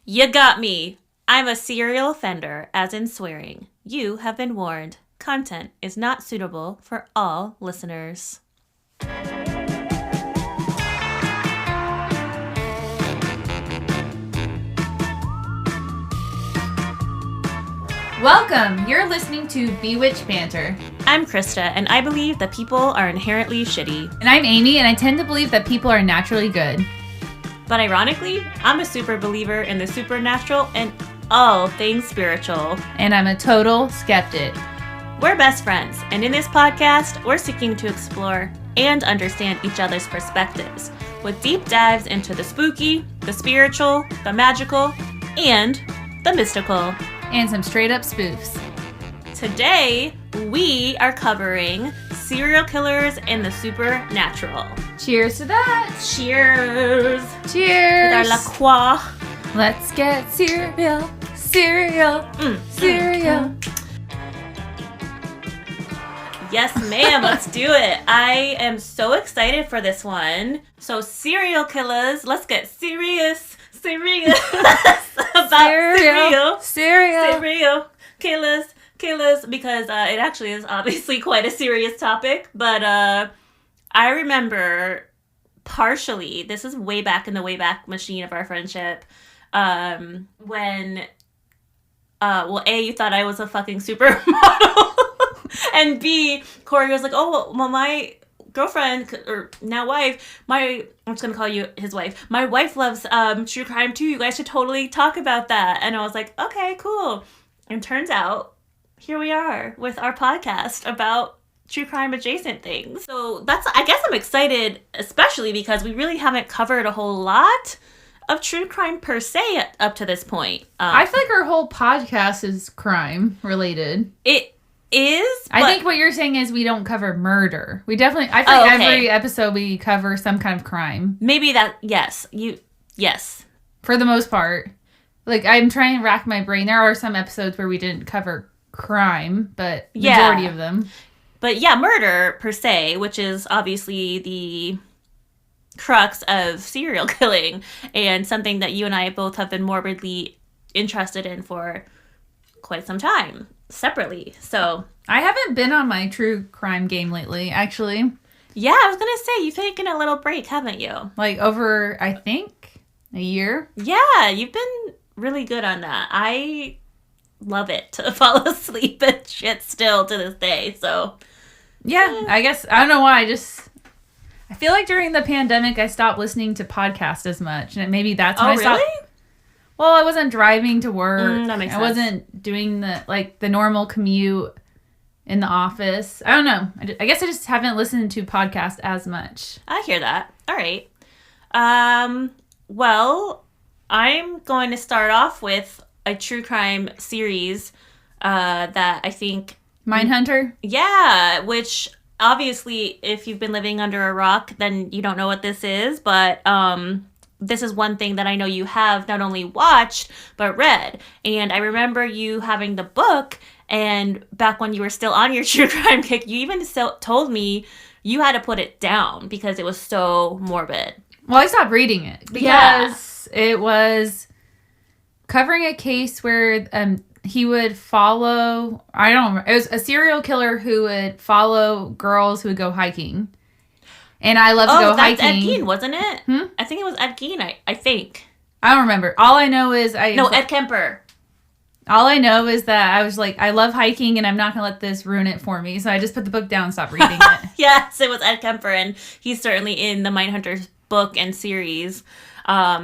You got me. I'm a serial offender, as in swearing. You have been warned. Content is not suitable for all listeners. Welcome! You're listening to Bewitch Banter. I'm Krista, and I believe that people are inherently shitty. And I'm Amy, and I tend to believe that people are naturally good. But ironically, I'm a super believer in the supernatural and all things spiritual. And I'm a total skeptic. We're best friends, and in this podcast, we're seeking to explore and understand each other's perspectives with deep dives into the spooky, the spiritual, the magical, and the mystical. And some straight up spoofs. Today, we are covering serial killers and the supernatural. Cheers to that! Cheers! Cheers! With our La Croix. Let's get cereal. Yes, ma'am, let's do it. I am so excited for this one. So, serial killers, let's get serious about serial killers, because it actually is obviously quite a serious topic. But I remember partially, this is way back in the Wayback Machine of our friendship, when, A, you thought I was a fucking supermodel, and B, Corey was like, oh, well, my girlfriend, or now wife, I'm just gonna call you his wife. My wife loves true crime too. You guys should totally talk about that. And I was like, okay, cool. And turns out, here we are with our podcast about true crime adjacent things. So I guess I'm excited, especially because we really haven't covered a whole lot of true crime per se up to this point. I feel like our whole podcast is crime related. It is. I think what you're saying is we don't cover murder. I feel like every episode we cover some kind of crime. Maybe that, yes. For the most part. Like, I'm trying to rack my brain. There are some episodes where we didn't cover crime, but majority of them. But yeah, murder per se, which is obviously the crux of serial killing and something that you and I both have been morbidly interested in for quite some time. Separately. So I haven't been on my true crime game lately, actually. Yeah, I was gonna say, you've taken a little break, haven't you? Like over, I think, a year. Yeah, you've been really good on that. I love it to fall asleep and shit still to this day. So yeah, I guess, I don't know why, I feel like during the pandemic I stopped listening to podcasts as much, and maybe that's when I stopped. Really? Well, I wasn't driving to work. That makes sense. I wasn't doing the normal commute in the office. I don't know. I guess I just haven't listened to podcasts as much. I hear that. All right. Well, I'm going to start off with a true crime series that I think... Mindhunter? Yeah, which obviously, if you've been living under a rock, then you don't know what this is, but... this is one thing that I know you have not only watched, but read. And I remember you having the book, and back when you were still on your true crime kick, you even told me you had to put it down because it was so morbid. Well, I stopped reading it because it was covering a case where he would follow, I don't remember, it was a serial killer who would follow girls who would go hiking. And I love to go hiking. Ed Gein, wasn't it? I think it was Ed Gein, I think. I don't remember. All I know is... Ed Kemper. All I know is that I was like, I love hiking and I'm not going to let this ruin it for me. So I just put the book down and stopped reading it. Yes, it was Ed Kemper, and he's certainly in the Mindhunter book and series.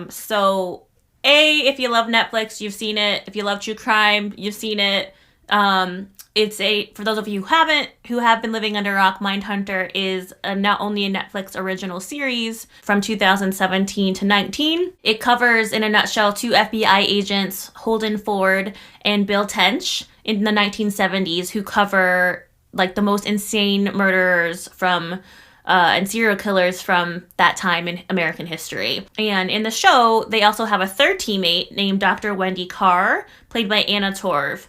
So, if you love Netflix, you've seen it. If you love true crime, you've seen it. For those of you who have been living under a rock, Mindhunter is not only a Netflix original series from 2017 to 19. It covers, in a nutshell, two FBI agents, Holden Ford and Bill Tench, in the 1970s, who cover like the most insane murderers from and serial killers from that time in American history. And in the show, they also have a third teammate named Dr. Wendy Carr, played by Anna Torv.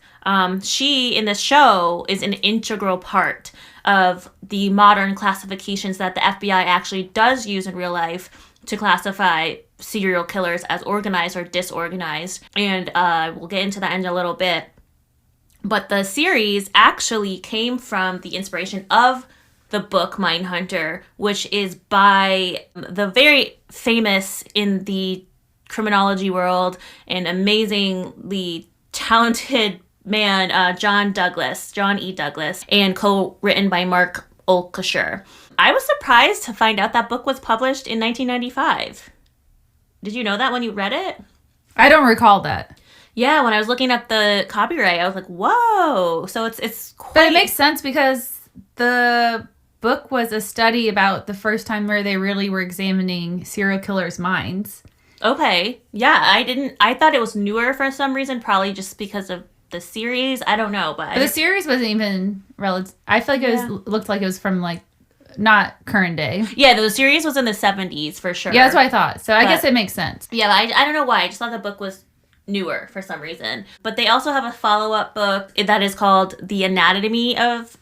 She, in the show, is an integral part of the modern classifications that the FBI actually does use in real life to classify serial killers as organized or disorganized. And we'll get into that in a little bit. But the series actually came from the inspiration of the book Mindhunter, which is by the very famous in the criminology world and amazingly talented man, John E. Douglas, and co-written by Mark Olkasher. I was surprised to find out that book was published in 1995. Did you know that when you read it? I don't recall that. Yeah, when I was looking up the copyright, I was like, whoa. So it's quite... But it makes sense because the book was a study about the first time where they really were examining serial killers' minds. Okay. Yeah, I thought it was newer for some reason, probably just because of the series. I don't know, but the series wasn't even relative. I feel like it looked like it was from like not current day. Yeah, the series was in the 70s for sure. Yeah, that's what I thought. So I guess it makes sense. Yeah, but I don't know why. I just thought the book was newer for some reason. But they also have a follow-up book that is called The Anatomy of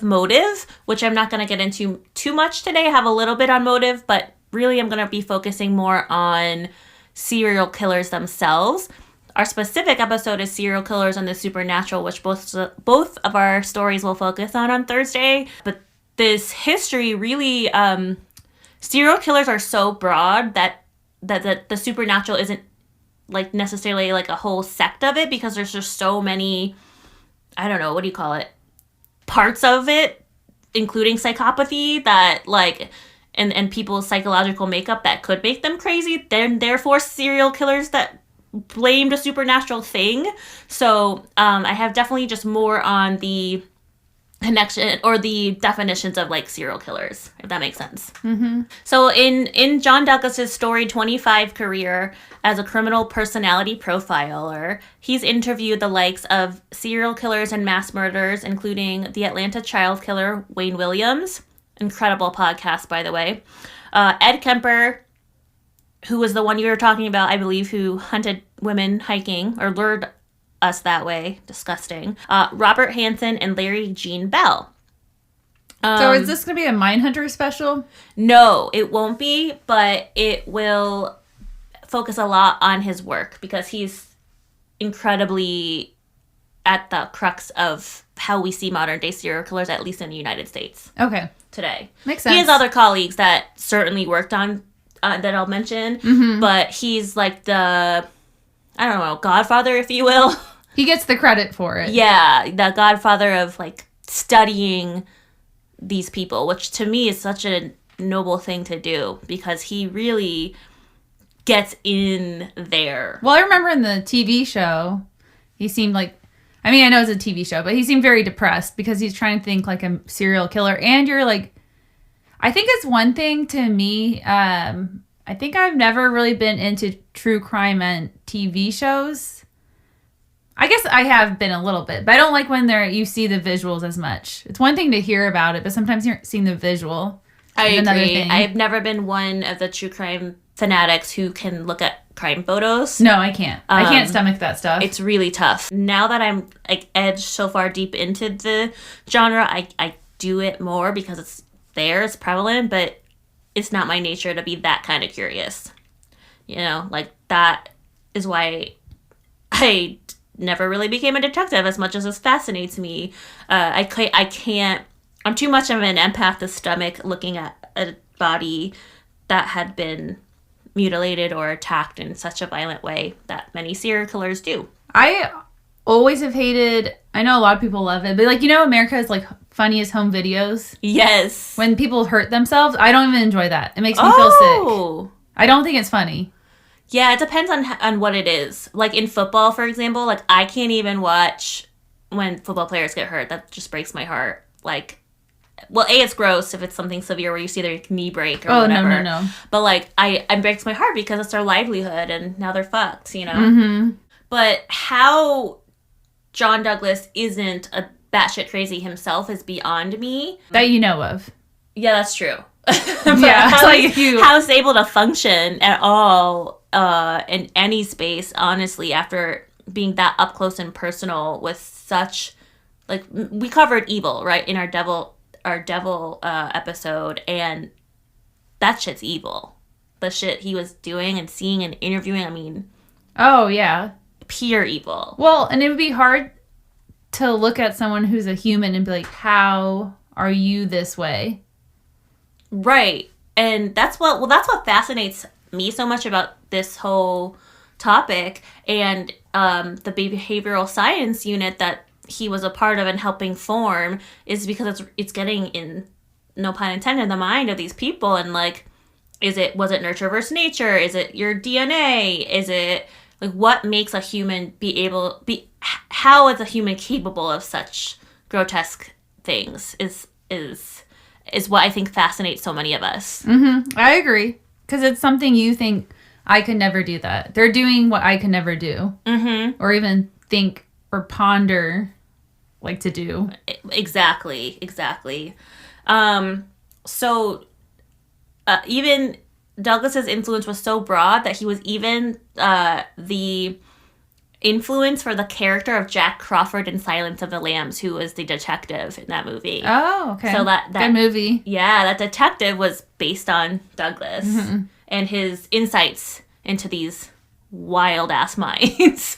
Motive, which I'm not going to get into too much today. I have a little bit on motive, but really I'm going to be focusing more on serial killers themselves. Our specific episode is Serial Killers and the Supernatural, which both of our stories will focus on Thursday. But this history really, serial killers are so broad that the supernatural isn't like necessarily like a whole sect of it, because there's just so many, I don't know, what do you call it? Parts of it, including psychopathy, that like, and people's psychological makeup that could make them crazy. Then therefore serial killers that blamed a supernatural thing. So I have definitely just more on the connection or the definitions of like serial killers, if that makes sense. Mm-hmm. So in John Douglas's storied 25 career as a criminal personality profiler, he's interviewed the likes of serial killers and mass murderers, including the Atlanta child killer Wayne Williams. Incredible podcast, by the way. Ed Kemper, who was the one you were talking about, I believe, who hunted women hiking or lured us that way. Disgusting. Robert Hansen and Larry Gene Bell. So is this going to be a Mindhunter special? No, it won't be, but it will focus a lot on his work because he's incredibly at the crux of how we see modern day serial killers, at least in the United States. Okay. Today. Makes sense. He has other colleagues that certainly worked on that I'll mention, but he's like the, I don't know, godfather, if you will. He gets the credit for it. Yeah, the godfather of like studying these people, which to me is such a noble thing to do because he really gets in there. Well, I remember in the TV show, he seemed like, I mean, I know it's a TV show, but he seemed very depressed because he's trying to think like a serial killer. And you're like, I think it's one thing to me. I think I've never really been into true crime and TV shows. I guess I have been a little bit, but I don't like when you see the visuals as much. It's one thing to hear about it, but sometimes you're seeing the visual. I agree. I've never been one of the true crime fanatics who can look at crime photos. No, I can't. I can't stomach that stuff. It's really tough. Now that I'm like edged so far deep into the genre, I do it more because it's there, it's prevalent, but it's not my nature to be that kind of curious. You know, like that is why I never really became a detective as much as this fascinates me. I can't, I'm too much of an empath to stomach looking at a body that had been mutilated or attacked in such a violent way that many serial killers do. I always have hated, I know a lot of people love it, but like, you know, America's like funniest home videos? Yes. When people hurt themselves, I don't even enjoy that. It makes me feel sick. I don't think it's funny. Yeah, it depends on what it is. Like in football, for example, like I can't even watch when football players get hurt. That just breaks my heart. Like, well, A, it's gross if it's something severe where you see their knee break or whatever. No. But like, it breaks my heart because it's their livelihood and now they're fucked, you know? Mm-hmm. But how John Douglas isn't a batshit crazy himself is beyond me. That you know of. Yeah, that's true. Yeah, how he's able to function at all in any space, honestly, after being that up close and personal with such, like, we covered evil, right, in our devil episode, and that shit's evil. the shit he was doing and seeing and interviewing, I mean... Oh, yeah. Pure evil. Well, and it would be hard to look at someone who's a human and be like, how are you this way? Right. And that's what fascinates me so much about this whole topic, and the behavioral science unit that he was a part of and helping form, is because it's getting in, no pun intended, the mind of these people, and like, was it nurture versus nature? Is it your DNA? Is it like what makes a human how is a human capable of such grotesque things is what I think fascinates so many of us. Mm-hmm. I agree. Because it's something you think, I could never do that. They're doing what I could never do. Mm-hmm. Or even think or ponder like to do. Exactly. So even Douglas's influence was so broad that he was even the influence for the character of Jack Crawford in Silence of the Lambs, who was the detective in that movie. Oh, okay. So that good movie. Yeah, that detective was based on Douglas and his insights into these wild ass minds.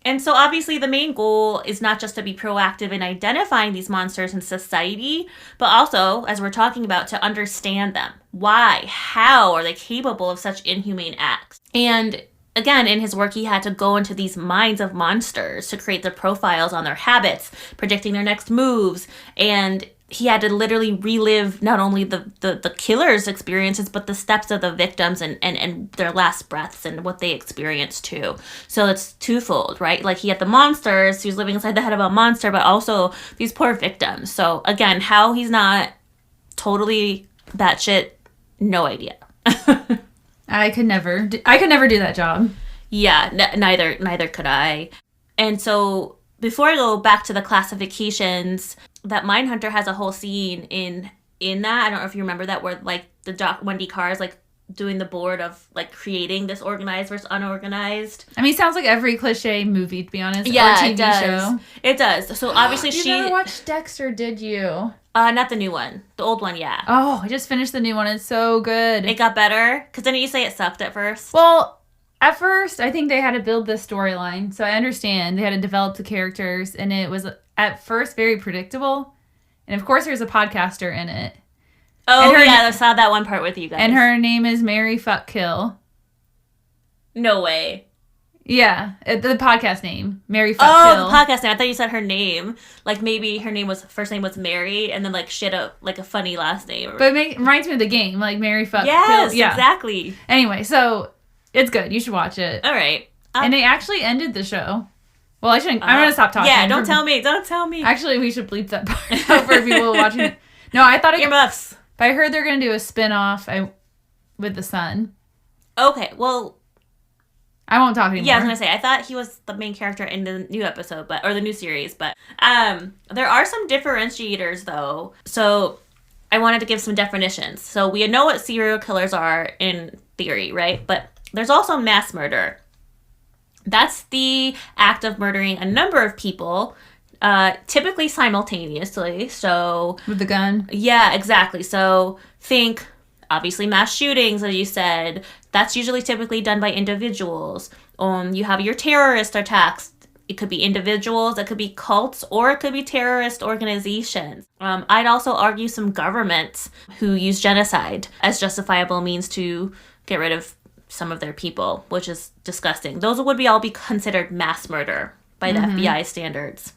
And so obviously the main goal is not just to be proactive in identifying these monsters in society, but also, as we're talking about, to understand them. Why? How are they capable of such inhumane acts? And again, in his work, he had to go into these minds of monsters to create the profiles on their habits, predicting their next moves, and he had to literally relive not only the killer's experiences, but the steps of the victims and their last breaths and what they experienced too. So it's twofold, right? Like he had the monsters, he was living inside the head of a monster, but also these poor victims. So again, how he's not totally batshit, no idea. I could never do that job. Yeah, neither could I. And so before I go back to the classifications, that Mindhunter has a whole scene in that. I don't know if you remember that, where like Wendy Carr is like doing the board of like creating this organized versus unorganized. I mean, it sounds like every cliche movie, to be honest. Yeah, or TV it does. Show. It does. So obviously you never watched Dexter, did you? Not the new one. The old one, yeah. Oh, I just finished the new one. It's so good. It got better? Because didn't you say it sucked at first? Well, at first, I think they had to build this storyline. So I understand. They had to develop the characters. And it was, at first, very predictable. And of course, there's a podcaster in it. Oh, yeah. I saw that one part with you guys. And her name is Mary Fuck Kill. No way. Yeah, the podcast name, Mary Fuck Kill. Oh, the podcast name. I thought you said her name. Like maybe her first name was Mary, and then like like a funny last name. But it reminds me of the game, like Mary Fuck Kill. Yes, yeah. Exactly. Anyway, so it's good. You should watch it. All right. And they actually ended the show. Well, I shouldn't. I'm gonna stop talking. Yeah, don't tell me. Don't tell me. Actually, we should bleep that part out for people watching it. No, I thought earmuffs. But I heard they're gonna do a spin-off with the son. Okay, well. I won't talk anymore. Yeah, I was gonna say, I thought he was the main character in the new episode, or the new series, but there are some differentiators though. So I wanted to give some definitions. So we know what serial killers are in theory, right? But there's also mass murder. That's the act of murdering a number of people, typically simultaneously. So with the gun? Yeah, exactly. So think, obviously, mass shootings, as you said. That's usually typically done by individuals. You have your terrorist attacks. It could be individuals, it could be cults, or it could be terrorist organizations. I'd also argue some governments who use genocide as justifiable means to get rid of some of their people, which is disgusting. Those would all be considered mass murder by the FBI standards.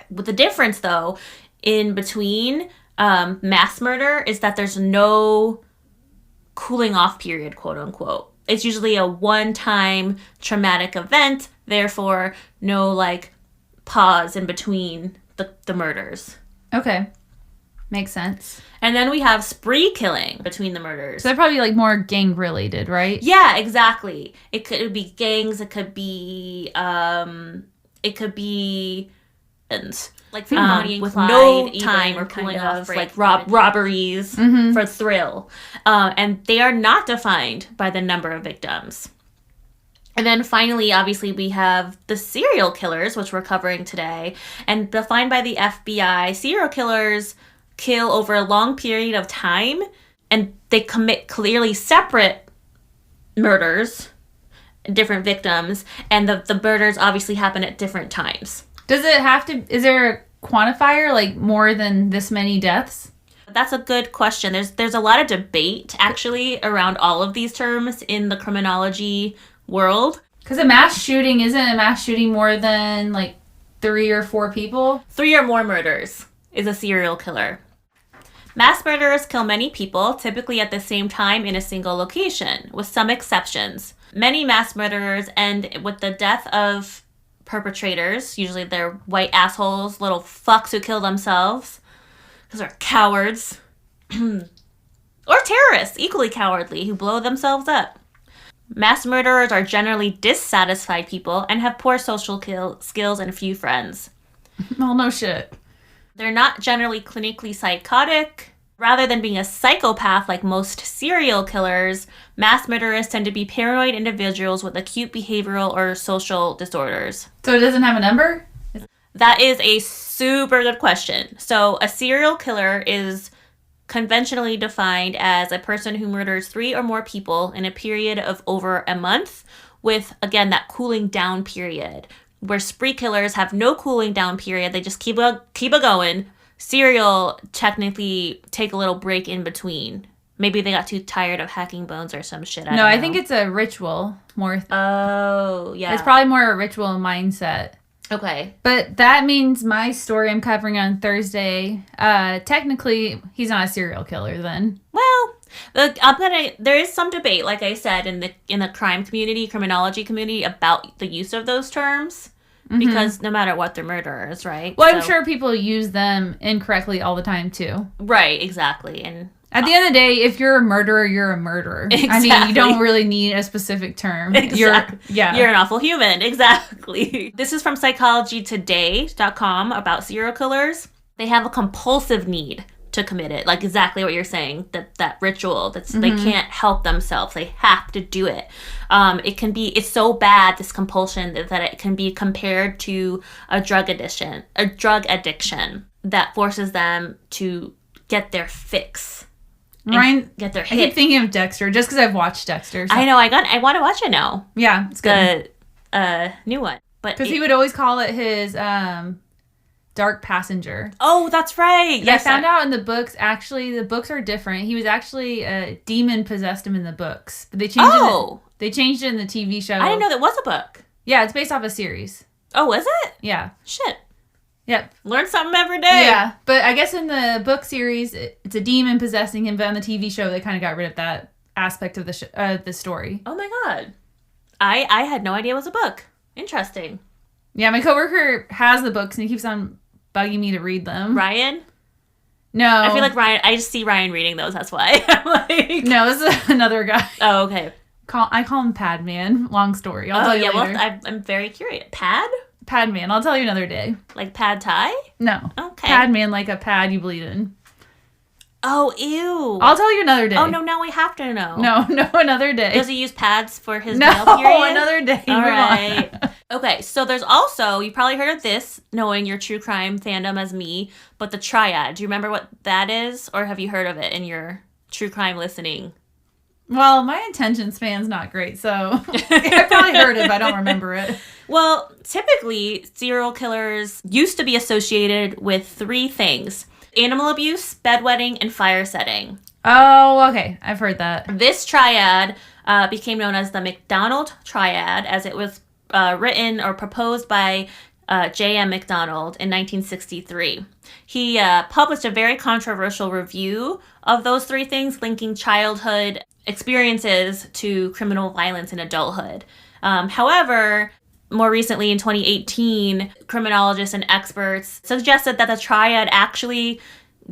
With the difference, though, in between mass murder is that there's no cooling off period, quote unquote. It's usually a one-time traumatic event, therefore no like pause in between the murders. Okay. Makes sense. And then we have spree killing between the murders. So they're probably like more gang related, right? Yeah, exactly. It could be gangs, it could be like Bonnie and with Clyde, no time or cooling off, like robberies for thrill. And they are not defined by the number of victims. And then finally, obviously, we have the serial killers, which we're covering today. And defined by the FBI, serial killers kill over a long period of time, and they commit clearly separate murders, different victims, and the murders obviously happen at different times. Does it have to, is there a quantifier, like more than this many deaths? That's a good question. There's a lot of debate, actually, around all of these terms in the criminology world. Because a mass shooting, isn't a mass shooting more than, like, 3 or 4 people? 3 or more murders is a serial killer. Mass murderers kill many people, typically at the same time in a single location, with some exceptions. Many mass murderers end with the death of perpetrators. Usually they're white assholes, little fucks who kill themselves. Because they're cowards. Or terrorists, equally cowardly, who blow themselves up. Mass murderers are generally dissatisfied people and have poor social skills and few friends. Well, no shit. They're not generally clinically psychotic. Rather than being a psychopath like most serial killers, mass murderers tend to be paranoid individuals with acute behavioral or social disorders. So it doesn't have a number? That is a super good question. So a serial killer is conventionally defined as a person who murders 3 or more people in a period of over a month with, again, that cooling down period. Where spree killers have no cooling down period. They just keep it going. Serial technically take a little break in between. Maybe they got too tired of hacking bones or some shit. I think it's a ritual more. Oh, yeah. It's probably more a ritual mindset. Okay. But that means my story I'm covering on Thursday, technically, he's not a serial killer then. Well, there is some debate, like I said, in the criminology community about the use of those terms. Because no matter what, they're murderers, right? Well, I'm sure people use them incorrectly all the time, too. Right, exactly. And at the end of the day, if you're a murderer, you're a murderer. Exactly. I mean, you don't really need a specific term. Exactly. You're an awful human. Exactly. This is from psychologytoday.com about serial killers. They have a compulsive need to commit it. Like exactly what you're saying. That ritual. They can't help themselves. They have to do it. It's so bad, this compulsion, that it can be compared to a drug addiction that forces them to get their fix. Ryan, get their hit. I keep thinking of Dexter just because I've watched Dexter. So. I know. I want to watch it now. Yeah, it's good. The new one. Because he would always call it his dark passenger. Oh, that's right. Yes, I found out in the books, actually, the books are different. He was actually a demon possessed him in the books. But they changed it in the TV show. I didn't know there was a book. Yeah, it's based off a series. Oh, is it? Yeah. Shit. Yep. Learn something every day. Yeah, but I guess in the book series, it's a demon possessing him, but on the TV show, they kind of got rid of that aspect of the story. Oh my god. I had no idea it was a book. Interesting. Yeah, my coworker has the books, and he keeps on bugging me to read them. Ryan? No. I feel like Ryan, I just see Ryan reading those, that's why. I'm like... No, this is another guy. Oh, okay. I call him Pad Man. Long story. I'll tell you later. Well, I'm very curious. Pad? Pad Man. I'll tell you another day. Like pad thai? No. Okay. Pad Man, like a pad you bleed in. Oh, ew. I'll tell you another day. Oh, no, now we have to know. No, another day. Does he use pads for his male period? No, another day. All right. Okay, so there's also, you probably heard of this, knowing your true crime fandom as me, but the triad. Do you remember what that is? Or have you heard of it in your true crime listening? Well, my attention span's not great, so I probably heard it, but I don't remember it. Well, typically, serial killers used to be associated with 3 things. Animal abuse, bedwetting, and fire setting. Oh, okay. I've heard that. This triad became known as the MacDonald Triad, as it was written or proposed by J.M. MacDonald in 1963. He published a very controversial review of those 3 things, linking childhood experiences to criminal violence in adulthood. However, more recently in 2018, criminologists and experts suggested that the triad actually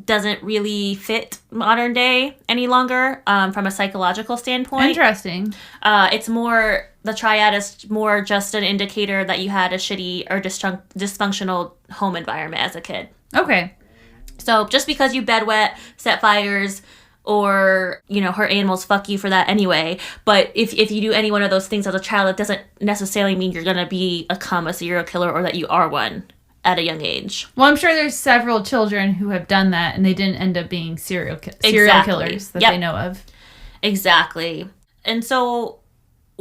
doesn't really fit modern day any longer from a psychological standpoint. Interesting. The triad is more just an indicator that you had a shitty or dysfunctional home environment as a kid. Okay. So just because you bedwet, set fires, or, hurt animals, fuck you for that anyway. But if you do any one of those things as a child, it doesn't necessarily mean you're going to become a serial killer or that you are one at a young age. Well, I'm sure there's several children who have done that and they didn't end up being serial killers that they know of. Exactly. And so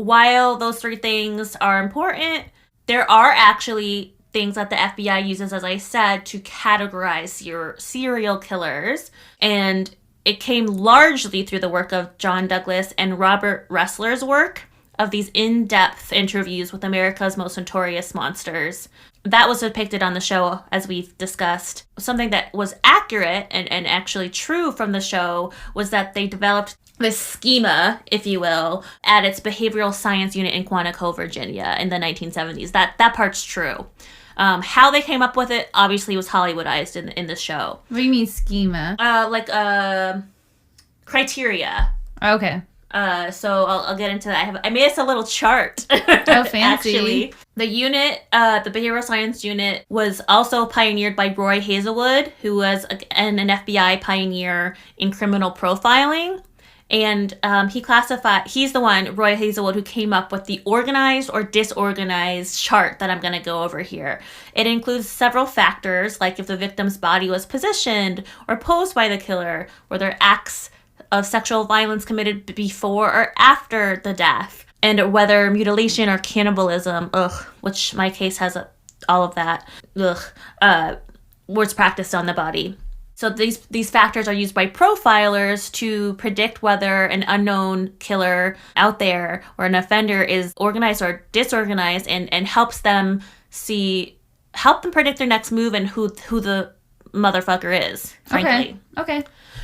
while those three things are important, there are actually things that the FBI uses, as I said, to categorize your serial killers. And it came largely through the work of John Douglas and Robert Ressler's work of these in-depth interviews with America's most notorious monsters. That was depicted on the show, as we've discussed. Something that was accurate and actually true from the show was that they developed this schema, if you will, at its behavioral science unit in Quantico, Virginia in the 1970s. That part's true. How they came up with it obviously was Hollywoodized in the show. What do you mean schema? Criteria. Okay. So I'll get into that. I made us a little chart. Oh, fancy. Actually, the unit, the behavioral science unit, was also pioneered by Roy Hazelwood, who was an FBI pioneer in criminal profiling. And he's the one, Roy Hazelwood, who came up with the organized or disorganized chart that I'm going to go over here. It includes several factors, like if the victim's body was positioned or posed by the killer, were there acts of sexual violence committed before or after the death, and whether mutilation or cannibalism, which my case has all of that, was practiced on the body. So these factors are used by profilers to predict whether an unknown killer out there or an offender is organized or disorganized, and helps them predict their next move and who the motherfucker is, frankly. Okay. All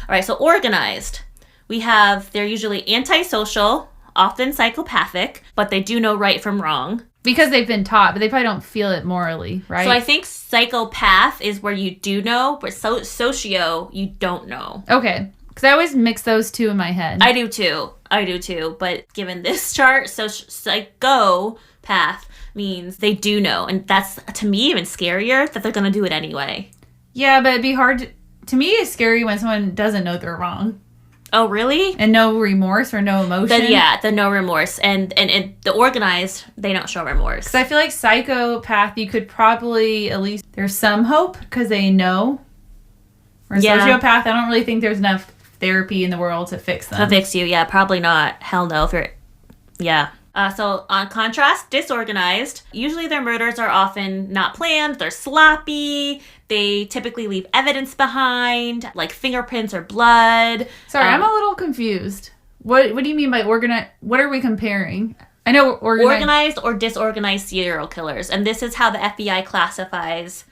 right, so organized. They're usually antisocial, often psychopathic, but they do know right from wrong. Because they've been taught, but they probably don't feel it morally, right? So I think psychopath is where you do know, but socio, you don't know. Okay. Because I always mix those two in my head. I do too. But given this chart, psychopath means they do know. And that's, to me, even scarier that they're going to do it anyway. Yeah, but it'd be hard to me, it's scary when someone doesn't know they're wrong. Oh, really? And no remorse or no emotion? The no remorse. And the organized, they don't show remorse. Because I feel like psychopath, you could probably at least, there's some hope because they know. Or sociopath, I don't really think there's enough therapy in the world to fix them. To fix you, yeah, probably not. Hell no. So on contrast, disorganized, usually their murders are often not planned, they're sloppy, they typically leave evidence behind, like fingerprints or blood. Sorry, I'm a little confused. What do you mean by organized? What are we comparing? I know organized or disorganized serial killers, and this is how the FBI classifies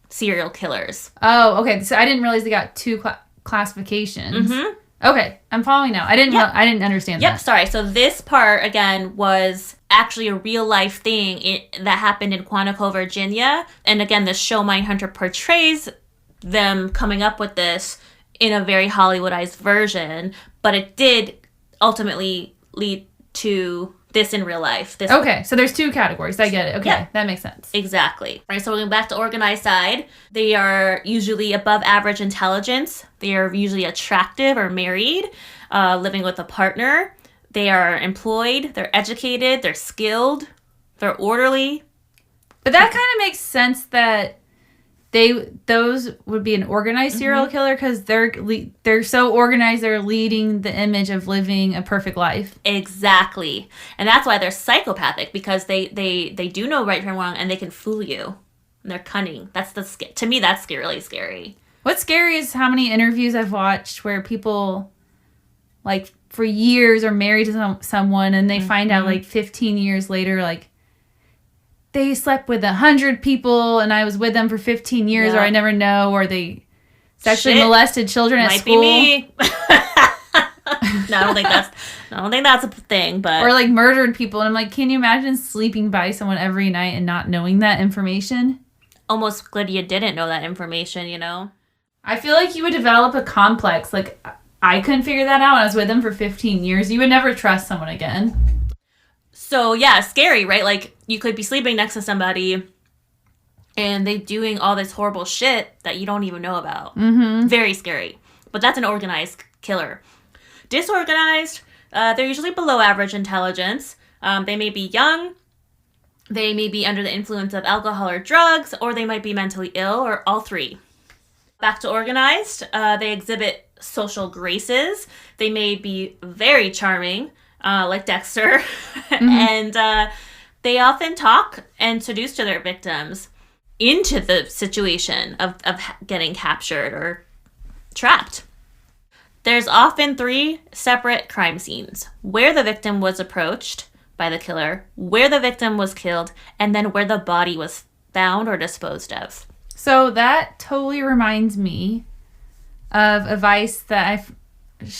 serial killers. Oh, okay. So I didn't realize they got two classifications. Mm-hmm. Okay, I'm following now. I didn't understand that. Yep, sorry. So this part, again, was actually a real-life thing that happened in Quantico, Virginia. And again, the show Mindhunter portrays them coming up with this in a very Hollywoodized version. But it did ultimately lead to this in real life. Okay, so there's two categories. I get it. Okay, yeah. That makes sense. Exactly. All right, so we're going back to organized side. They are usually above average intelligence. They are usually attractive or married, living with a partner. They are employed. They're educated. They're skilled. They're orderly. But that kind of makes sense that those would be an organized serial killer because they're so organized. They're leading the image of living a perfect life. Exactly, and that's why they're psychopathic, because they do know right from wrong and they can fool you. And they're cunning. To me, that's really scary. What's scary is how many interviews I've watched where people, like, for years are married to someone and they find out like 15 years later, like, they slept with 100 people and I was with them for 15 years, or I never know, or they sexually molested children at school. Might be me. No, I don't think that's a thing, but. Or like murdered people. And I'm like, can you imagine sleeping by someone every night and not knowing that information? Almost good you didn't know that information, you know? I feel like you would develop a complex. Like, I couldn't figure that out. I was with them for 15 years. You would never trust someone again. So, yeah, scary, right? Like, you could be sleeping next to somebody and they doing all this horrible shit that you don't even know about. Mm-hmm. Very scary. But that's an organized killer. Disorganized, they're usually below average intelligence. They may be young. They may be under the influence of alcohol or drugs, or they might be mentally ill, or all three. Back to organized, they exhibit social graces. They may be very charming. like Dexter. And they often talk and seduce to their victims into the situation of getting captured or trapped. There's often 3 separate crime scenes: where the victim was approached by the killer, where the victim was killed, and then where the body was found or disposed of. So that totally reminds me of a Vice that I've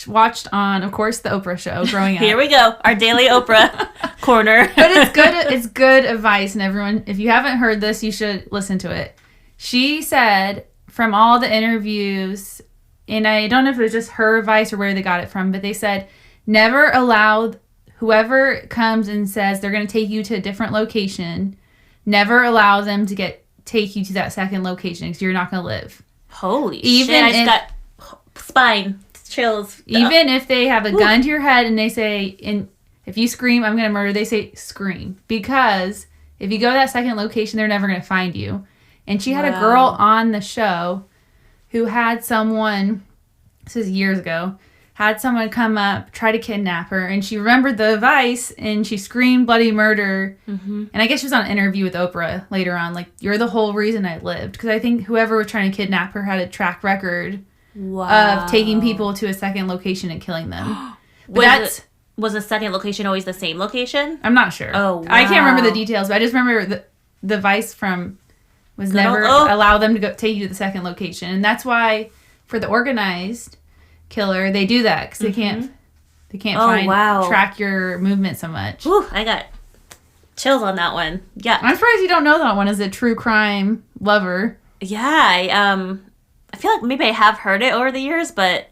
watched on, of course, the Oprah show growing up. Here we go, our daily Oprah corner. But it's good. It's good advice, and everyone, if you haven't heard this, you should listen to it. She said from all the interviews, and I don't know if it was just her advice or where they got it from, but they said never allow whoever comes and says they're going to take you to a different location, never allow them to take you to that second location because you're not going to live. Holy shit, I just got spine chills. Even if they have a gun to your head and they say, if you scream, I'm going to murder, they say scream. Because if you go to that second location, they're never going to find you. And she had a girl on the show who had someone, this was years ago, had someone come up, try to kidnap her, and she remembered the advice, and she screamed bloody murder. Mm-hmm. And I guess she was on an interview with Oprah later on, like, you're the whole reason I lived. Because I think whoever was trying to kidnap her had a track record of taking people to a second location and killing them. Was the second location always the same location? I'm not sure. Oh, wow. I can't remember the details, but I just remember the advice from was never allow them to take you to the second location. And that's why for the organized killer, they do that because they can't track your movement so much. Ooh, I got chills on that one. Yeah, I'm surprised you don't know that one as a true crime lover. Yeah, I feel like maybe I have heard it over the years, but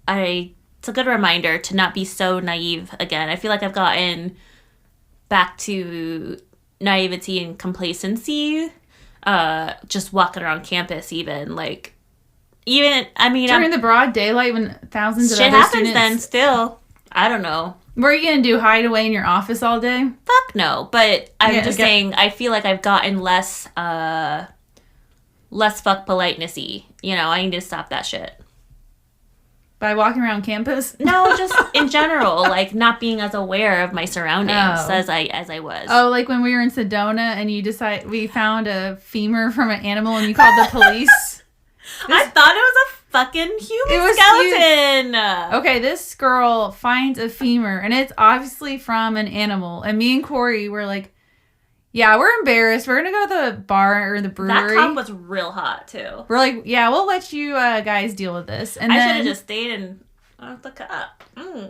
it's a good reminder to not be so naive again. I feel like I've gotten back to naivety and complacency, just walking around campus during the broad daylight when thousands of shit other happens students... then still. I don't know. What are you going to do, hide away in your office all day? Fuck no. But I'm just saying, I feel like I've gotten less fuck politeness-y. I need to stop that shit. By walking around campus? No, just in general, like not being as aware of my surroundings as I was. Oh, like when we were in Sedona and we found a femur from an animal and you called the police? I thought it was a fucking human skeleton. Okay, this girl finds a femur and it's obviously from an animal. And me and Corey were like, yeah, we're embarrassed. We're going to go to the bar or the brewery. That cop was real hot, too. We're like, yeah, we'll let you guys deal with this. And I should have just stayed and the cop.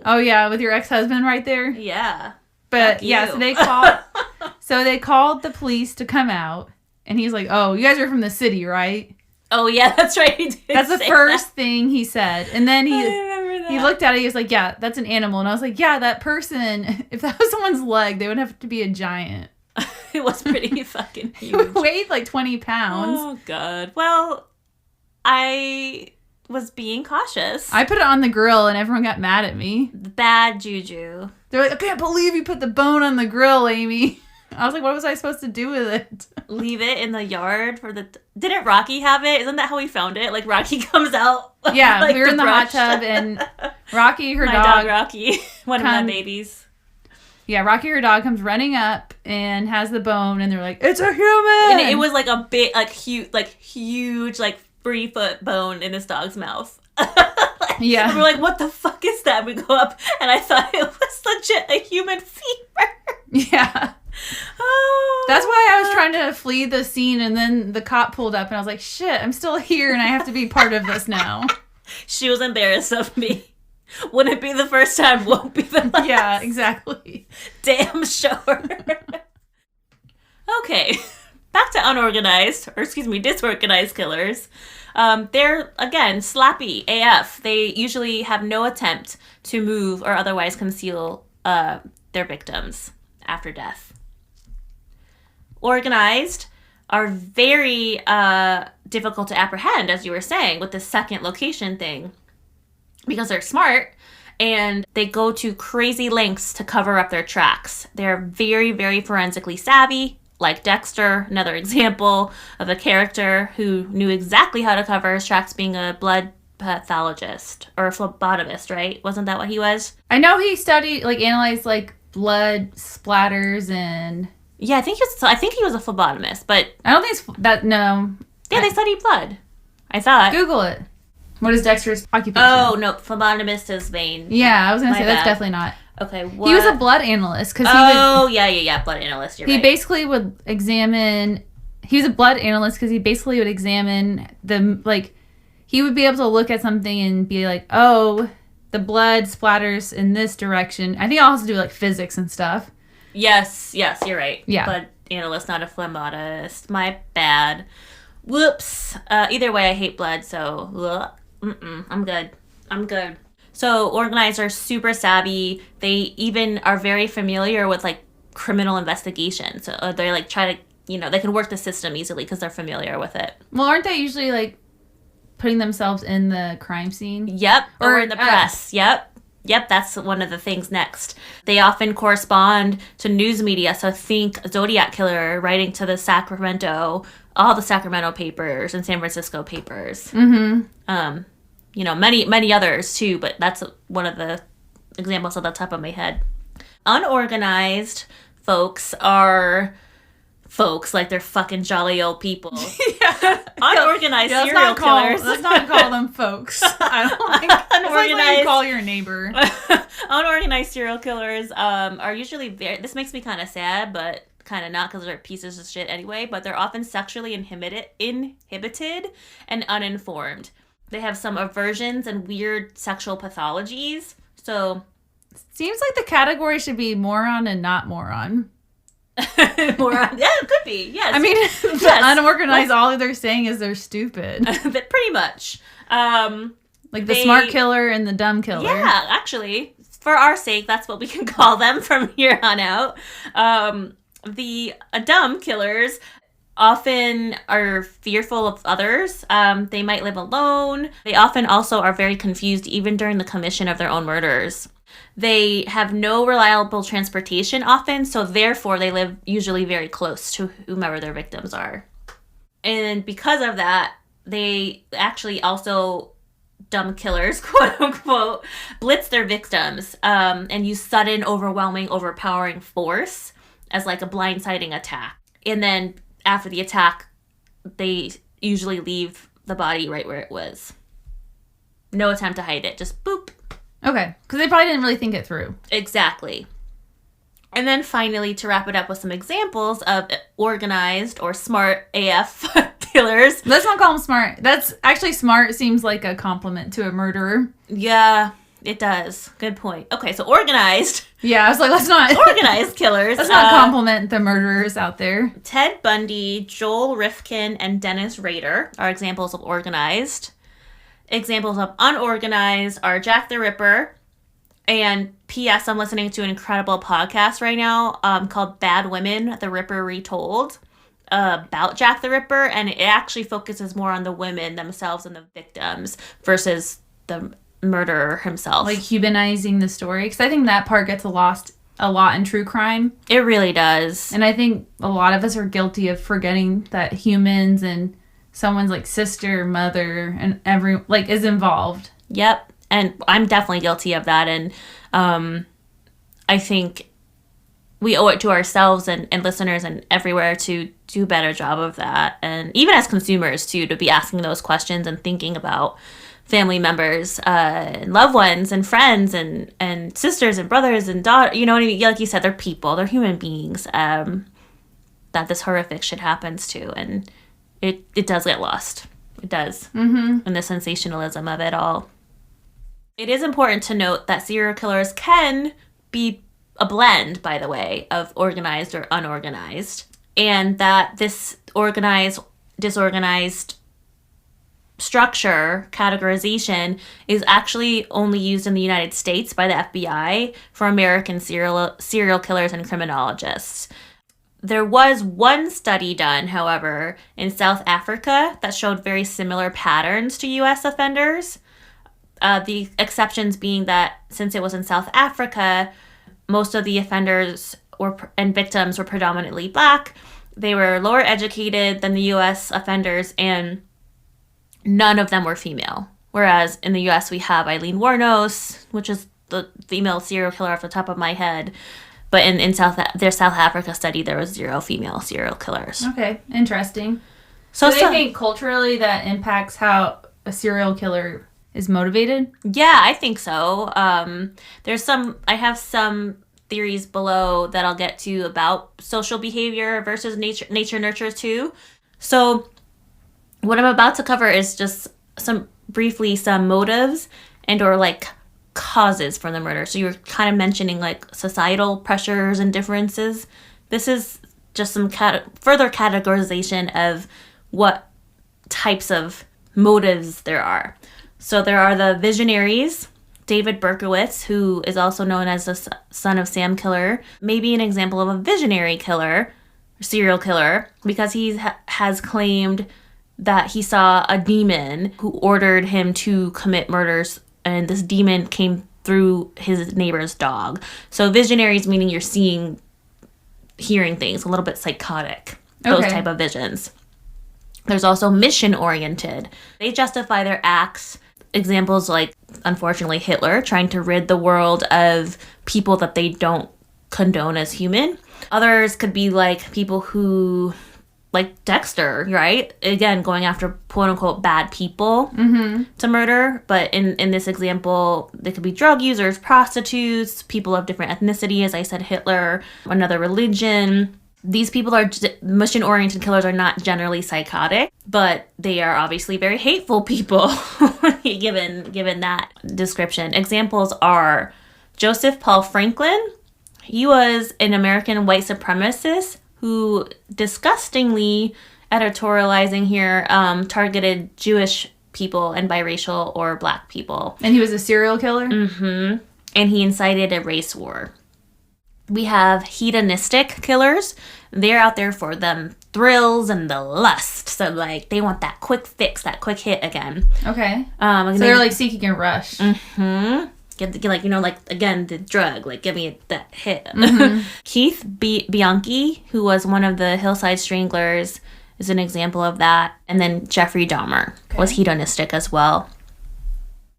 Oh, yeah, with your ex-husband right there? Yeah. But, yeah, so they called the police to come out. And he's like, oh, you guys are from the city, right? Oh, yeah, that's right. That's the first thing he said. And then he looked at it. He was like, yeah, that's an animal. And I was like, yeah, that person, if that was someone's leg, they would have to be a giant. It was pretty fucking huge. It weighed like 20 pounds. Oh, God. Well, I was being cautious. I put it on the grill and everyone got mad at me. Bad juju. They're like, I can't believe you put the bone on the grill, Amy. I was like, what was I supposed to do with it? Leave it in the yard for the... Didn't Rocky have it? Isn't that how we found it? Like, Rocky comes out. Yeah, like we were in the hot tub and Rocky, her my dog Rocky, one of my babies. Yeah, Rocky, her dog, comes running up and has the bone, and they're like, "It's a human!" And it was like a big, huge, 3-foot bone in this dog's mouth. Yeah, and we're like, "What the fuck is that?" We go up, and I thought it was legit a human femur. Yeah. Oh. That's why I was trying to flee the scene, and then the cop pulled up, and I was like, "Shit, I'm still here, and I have to be part of this now." She was embarrassed of me. Wouldn't be the first time, won't be the last. Yeah, exactly. Damn sure. Okay, back to disorganized killers. They're, again, slappy AF. They usually have no attempt to move or otherwise conceal their victims after death. Organized are very difficult to apprehend, as you were saying, with the second location thing. Because they're smart and they go to crazy lengths to cover up their tracks. They're very, very forensically savvy, like Dexter, another example of a character who knew exactly how to cover his tracks, being a blood pathologist or a phlebotomist, right? Wasn't that what he was? I know he studied, like, analyzed, like, blood splatters and... Yeah, I think he was a phlebotomist, but... I don't think it's that, no. Yeah, they study blood. I thought. Google it. What is Dexter's occupation? Oh, no, phlebotomist is vein. Yeah, I was going to say, that's definitely not. Okay, what? He was a blood analyst. Yeah, blood analyst, you're right. He basically would examine... He was a blood analyst because he basically would examine the, like... He would be able to look at something and be like, oh, the blood splatters in this direction. I think I'll also do, like, physics and stuff. Yes, you're right. Yeah. Blood analyst, not a phlebotomist. My bad. Whoops. Either way, I hate blood, so... I'm good. So organizers are super savvy. They even are very familiar with, like, criminal investigation. So they, like, try to, they can work the system easily because they're familiar with it. Well, aren't they usually, like, putting themselves in the crime scene? Yep. Or in the press. Yep, that's one of the things next. They often correspond to news media. So think Zodiac Killer writing to all the Sacramento papers and San Francisco papers. Mm-hmm. Many others too, but that's one of the examples off the top of my head. Unorganized folks are folks, like they're fucking jolly old people. Yeah. Unorganized serial killers. Let's not call them folks. I don't think unorganized. Like you call your neighbor. Unorganized serial killers are usually this makes me kind of sad, but kind of not because they're pieces of shit anyway, but they're often sexually inhibited and uninformed. They have some aversions and weird sexual pathologies. So seems like the category should be moron and not moron. Moron. Yeah, it could be. Yes. I mean, yes. Unorganized, all they're saying is they're stupid. Pretty much. Like the smart killer and the dumb killer. Yeah, actually, for our sake, that's what we can call them from here on out. The dumb killers often are fearful of others. They might live alone. They often also are very confused even during the commission of their own murders. They have no reliable transportation often, so therefore they live usually very close to whomever their victims are. And because of that, they actually also, dumb killers, quote unquote, blitz their victims and use sudden, overwhelming, overpowering force as like a blindsiding attack. And then after the attack, they usually leave the body right where it was. No attempt to hide it, just boop. Okay, because they probably didn't really think it through. Exactly. And then finally, to wrap it up with some examples of organized or smart AF killers. Let's not call them smart. That's actually smart seems like a compliment to a murderer. Yeah, it does. Good point. Okay, so organized. Yeah, I was like, let's not. Organized killers. Let's not compliment the murderers out there. Ted Bundy, Joel Rifkin, and Dennis Rader are examples of organized. Examples of unorganized are Jack the Ripper, and P.S. I'm listening to an incredible podcast right now called Bad Women, The Ripper Retold, about Jack the Ripper, and it actually focuses more on the women themselves and the victims versus the murderer himself. Like humanizing the story, because I think that part gets lost a lot in true crime. It really does. And I think a lot of us are guilty of forgetting that humans and someone's like sister, mother, and is involved. Yep. And I'm definitely guilty of that. And I think we owe it to ourselves and listeners and everywhere to do a better job of that. And even as consumers, too, to be asking those questions and thinking about family members and loved ones and friends and sisters and brothers and daughters. You know what I mean? Like you said, they're people. They're human beings that this horrific shit happens to. And it does get lost. It does. Mm-hmm. And the sensationalism of it all. It is important to note that serial killers can be a blend, by the way, of organized or unorganized. And that this organized, disorganized structure, categorization, is actually only used in the United States by the FBI for American serial killers and criminologists. There was one study done, however, in South Africa that showed very similar patterns to U.S. offenders. The exceptions being that since it was in South Africa, most of the offenders and victims were predominantly Black. They were lower educated than the U.S. offenders, and none of them were female, Whereas in the U.S. we have Eileen Wuornos, which is the female serial killer off the top of my head. But in their South Africa study, there was 0 female serial killers. Okay, interesting. So do they think culturally that impacts how a serial killer is motivated? Yeah, I think so. I have some theories below that I'll get to about social behavior versus nature nurture too. So what I'm about to cover is just some motives and or like causes for the murder. So you're kind of mentioning like societal pressures and differences. This is just some further categorization of what types of motives there are. So there are the visionaries. David Berkowitz, who is also known as the son of Sam killer, may be an example of a visionary killer, serial killer, because he has claimed that he saw a demon who ordered him to commit murders, and this demon came through his neighbor's dog. So visionaries meaning you're hearing things, a little bit psychotic, those type of visions. There's also mission-oriented. They justify their acts. Examples like, unfortunately, Hitler trying to rid the world of people that they don't condone as human. Others could be like people who, like Dexter, right? Again, going after quote-unquote bad people to murder. But in this example, they could be drug users, prostitutes, people of different ethnicity, as I said, Hitler, another religion. These people are mission-oriented killers are not generally psychotic, but they are obviously very hateful people, given that description. Examples are Joseph Paul Franklin. He was an American white supremacist who, disgustingly, editorializing here, targeted Jewish people and biracial or black people. And he was a serial killer? Mm-hmm. And he incited a race war. We have hedonistic killers. They're out there for the thrills and the lust. So, like, they want that quick fix, that quick hit again. Okay. So they're, like, seeking a rush. Mm-hmm. Get like, again, the drug. Like, give me that hit. Mm-hmm. Keith Bianchi, who was one of the Hillside Stranglers, is an example of that. And then Jeffrey Dahmer was hedonistic as well.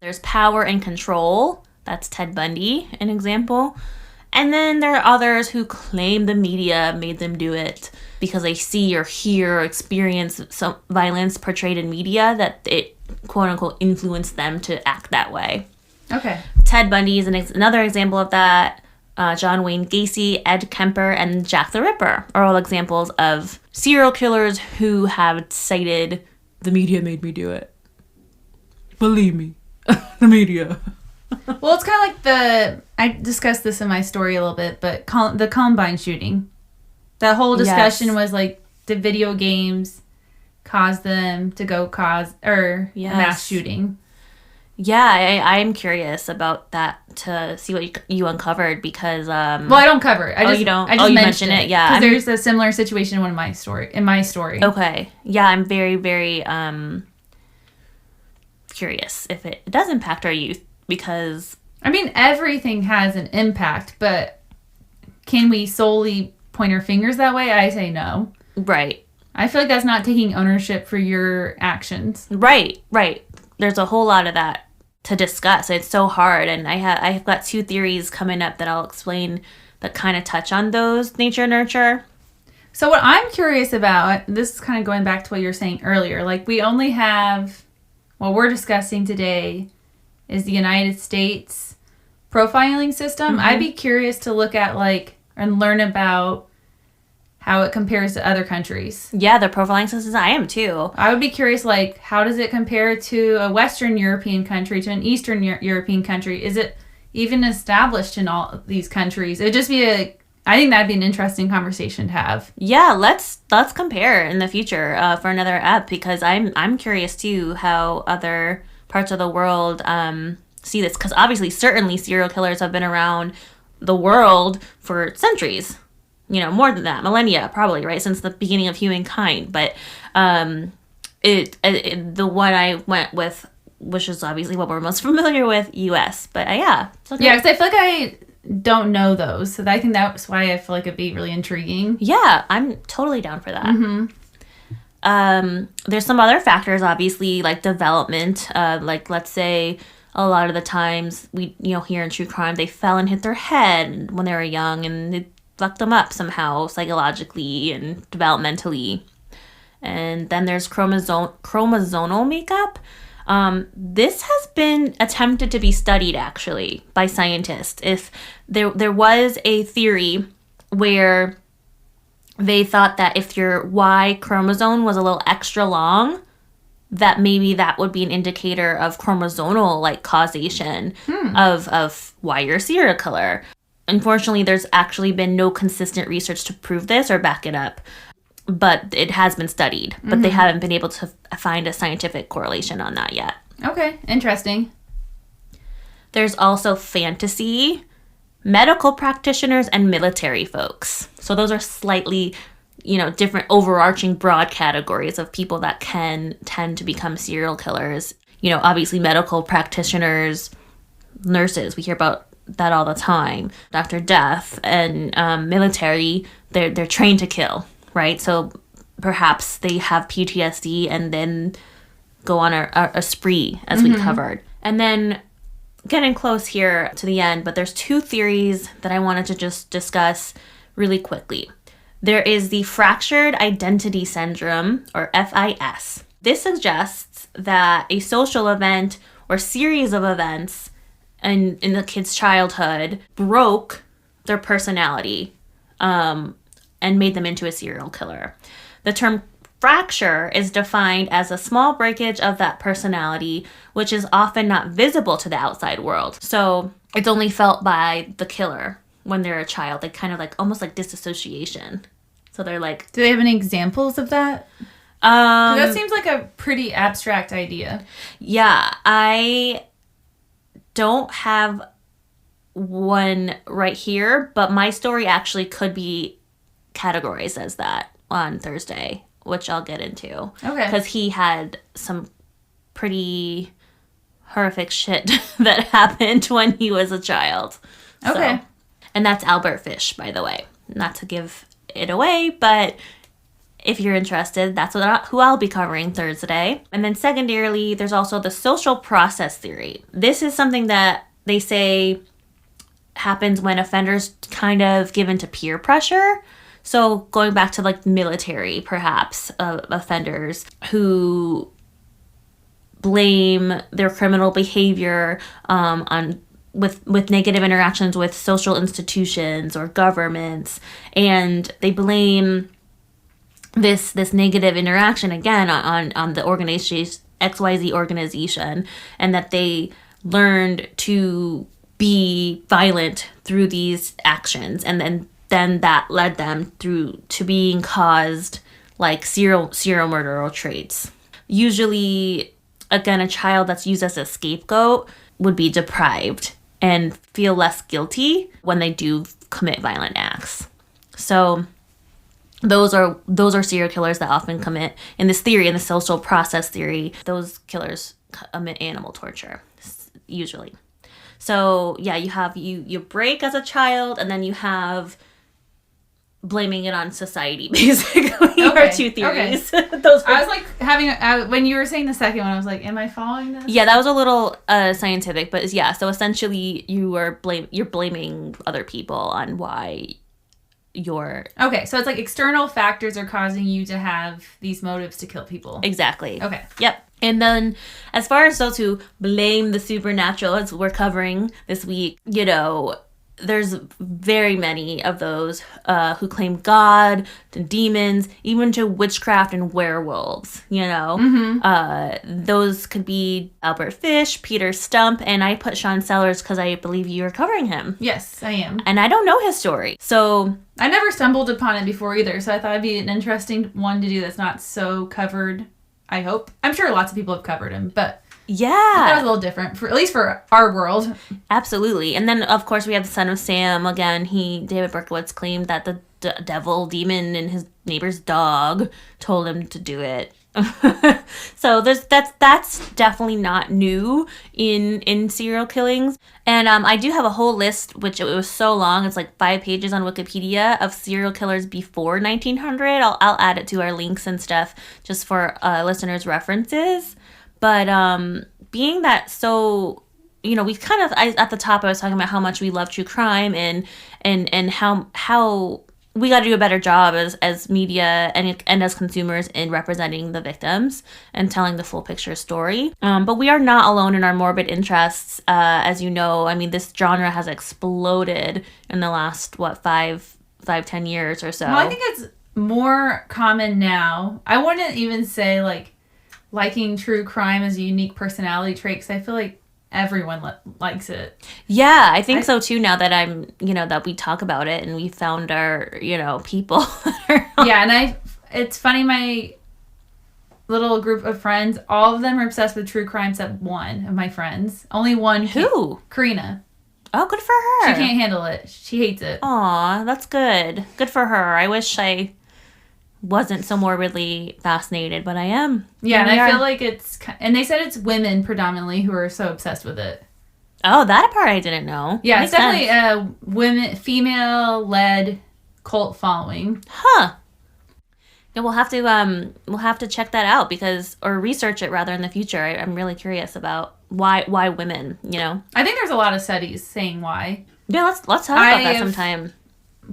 There's power and control. That's Ted Bundy, an example. And then there are others who claim the media made them do it because they see or hear or experience some violence portrayed in media that it, quote-unquote, influenced them to act that way. Okay. Ted Bundy is another example of that. John Wayne Gacy, Ed Kemper, and Jack the Ripper are all examples of serial killers who have cited, the media made me do it. Believe me, the media. Well, it's kind of like I discussed this in my story a little bit, but the Columbine shooting. That whole discussion was like, did video games cause them to cause a mass shooting? Yeah, I'm curious about that to see what you uncovered because... well, I don't cover it. You don't? I just mentioned it. Yeah. Because there's a similar situation in my story. Okay. Yeah, I'm very, very curious if it does impact our youth because... I mean, everything has an impact, but can we solely point our fingers that way? I say no. Right. I feel like that's not taking ownership for your actions. Right. There's a whole lot of that to discuss. It's so hard, and I've got 2 theories coming up that I'll explain that kind of touch on those nature nurture. So what I'm curious about, this is kind of going back to what you were saying earlier, like we only have, what we're discussing today is the United States profiling system. Mm-hmm. I'd be curious to look at and learn about how it compares to other countries. Yeah, the profiling systems, I am too. I would be curious, how does it compare to a Western European country, to an Eastern European country? Is it even established in all these countries? It would just be I think that'd be an interesting conversation to have. Yeah, let's compare in the future for another ep, because I'm curious too how other parts of the world see this, because obviously certainly serial killers have been around the world for centuries. More than that, millennia, probably, right? Since the beginning of humankind. But the one I went with, which is obviously what we're most familiar with, U.S. But yeah. Okay. Yeah, because I feel like I don't know those. So I think that's why I feel like it'd be really intriguing. Yeah, I'm totally down for that. Mm-hmm. there's some other factors, obviously, like development. Like, let's say a lot of the times we, hear in true crime, they fell and hit their head when they were young and it fucked them up somehow psychologically and developmentally. And then there's chromosomal makeup. This has been attempted to be studied, actually, by scientists. If there was a theory where they thought that if your Y chromosome was a little extra long, that maybe that would be an indicator of chromosomal, like, causation of why you're a serial killer. Unfortunately, there's actually been no consistent research to prove this or back it up. But it has been studied. But they haven't been able to find a scientific correlation on that yet. Okay, interesting. There's also fantasy, medical practitioners, and military folks. So those are slightly, different overarching broad categories of people that can tend to become serial killers. Obviously medical practitioners, nurses, we hear about that all the time. Dr. Death, and military, they're trained to kill. Right? So perhaps they have PTSD and then go on a spree, as we covered. And then getting close here to the end, but there's two theories that I wanted to just discuss really quickly. There is the fractured identity syndrome, or FIS. This suggests that a social event or series of events in the kid's childhood broke their personality, and made them into a serial killer. The term fracture is defined as a small breakage of that personality, which is often not visible to the outside world. So it's only felt by the killer when they're a child. They kind of almost like disassociation. So they're like... Do they have any examples of that? That seems like a pretty abstract idea. Yeah, I don't have one right here, but my story actually could be categorized as that on Thursday, which I'll get into. Okay. Because he had some pretty horrific shit that happened when he was a child. Okay. So, and that's Albert Fish, by the way. Not to give it away, but if you're interested, that's who I'll be covering Thursday. And then secondarily, there's also the social process theory. This is something that they say happens when offenders kind of give into peer pressure. So going back to military, perhaps, offenders who blame their criminal behavior with negative interactions with social institutions or governments, and they blame this negative interaction again on the organization, XYZ organization, and that they learned to be violent through these actions, and then that led them through to being caused serial murderer traits. Usually, again, a child that's used as a scapegoat would be deprived and feel less guilty when they do commit violent acts. So those are serial killers that often commit, in this theory, in the social process theory, those killers commit animal torture, usually. So yeah, you have you break as a child, and then you have blaming it on society, basically. Are two theories. Okay. I was when you were saying the second one, I was like, am I following this? Yeah, that was a little scientific, but yeah, so essentially you're blaming other people on why you're... Okay, so it's external factors are causing you to have these motives to kill people. Exactly. Okay. Yep. And then as far as those who blame the supernatural, as we're covering this week, there's very many of those who claim God, to demons, even to witchcraft and werewolves, Those could be Albert Fish, Peter Stump, and I put Sean Sellers because I believe you are covering him. Yes, I am. And I don't know his story, so... I never stumbled upon it before either, so I thought it'd be an interesting one to do that's not so covered, I hope. I'm sure lots of people have covered him, but... Yeah. That was a little different, at least for our world. Absolutely. And then, of course, we have the Son of Sam. Again, David Berkowitz claimed that the devil demon and his neighbor's dog told him to do it. So that's definitely not new in serial killings. And I do have a whole list, which it was so long, it's like 5 pages on Wikipedia, of serial killers before 1900. I'll add it to our links and stuff just for listeners' references. But being that, so we kind of, at the top I was talking about how much we love true crime and how we got to do a better job as media and as consumers in representing the victims and telling the full picture story. But we are not alone in our morbid interests. As you know, I mean, this genre has exploded in the last, 10 years or so. Well, I think it's more common now. I wouldn't even say, like, liking true crime as a unique personality trait, because I feel like everyone likes it. Yeah, I think so too, now that that we talk about it and we found our, people. Yeah, and it's funny, my little group of friends, all of them are obsessed with true crime except one of my friends. Only one. Who? Karina. Oh, good for her. She can't handle it. She hates it. Aw, that's good. Good for her. I wish I wasn't so morbidly fascinated, but I am. Yeah, and I feel like and they said it's women predominantly who are so obsessed with it. Oh, that part I didn't know. Yeah, it's definitely a female-led cult following. Huh. Yeah, we'll have to check that out or research it rather in the future. I'm really curious about why women, I think there's a lot of studies saying why. Yeah, let's talk about that sometime.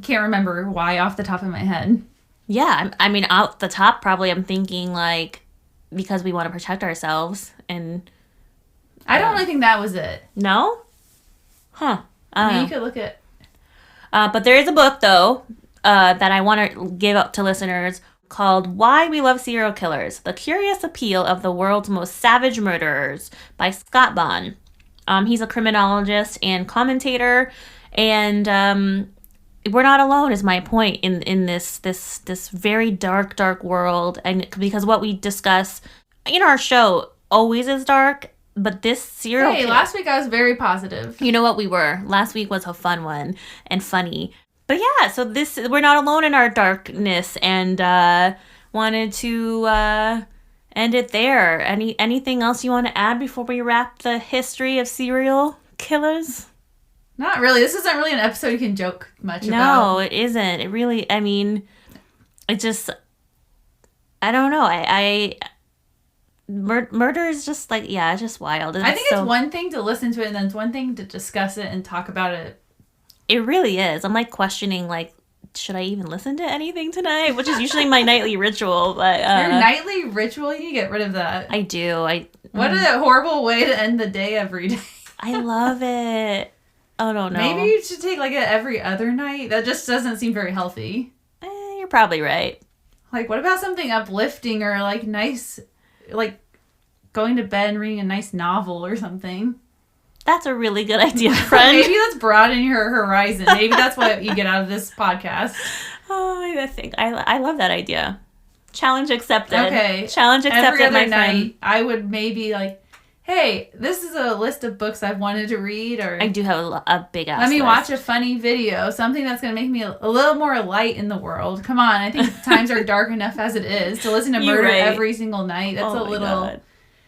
Can't remember why off the top of my head. Yeah, I mean, out the top, probably I'm thinking, like, because we want to protect ourselves, and... I don't really think that was it. No? Huh. You could look at... But there is a book, though, that I want to give up to listeners called Why We Love Serial Killers, The Curious Appeal of the World's Most Savage Murderers by Scott Bond. He's a criminologist and commentator, and... we're not alone is my point in this very dark world, and because what we discuss in our show always is dark, but this serial killer... last week I was very positive. You know what we were. Last week was a fun one and funny. But yeah, so we're not alone in our darkness, and wanted to end it there. Anything else you want to add before we wrap the history of serial killers? Not really. This isn't really an episode you can joke much about. No, it isn't. It really, I mean, it just, I don't know. Murder is just like, yeah, it's just wild. I think it's one thing to listen to it, and then it's one thing to discuss it and talk about it. It really is. I'm like questioning, like, should I even listen to anything tonight? Which is usually my nightly ritual. But your nightly ritual, you need to get rid of that. I do. What a horrible way to end the day every day. I love it. Oh, no. Maybe you should take like a every other night. That just doesn't seem very healthy. You're probably right. Like, what about something uplifting or like nice, like going to bed and reading a nice novel or something? That's a really good idea, friend. Maybe let's broaden your horizon. Maybe that's what you get out of this podcast. Oh, I think I love that idea. Challenge accepted. Okay. Challenge accepted, every other my night, friend. I would maybe like, hey, this is a list of books I've wanted to read, or I do have a big ass let me list. watch a funny video, something that's going to make me a little more light in the world. Come on, I think times are dark enough as it is to listen to murder every single night. That's a little... God.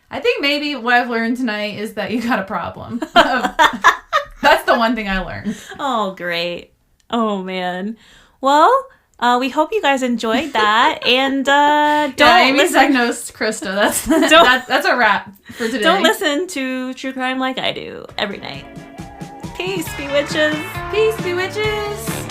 I think maybe what I've learned tonight is that you got a problem. That's the one thing I learned. Oh, great. Oh, man. Well... we hope you guys enjoyed that, and don't Amy diagnosed Krista. That's a wrap for today. Don't listen to true crime like I do every night. Peace, Bewitches. Peace, Bewitches.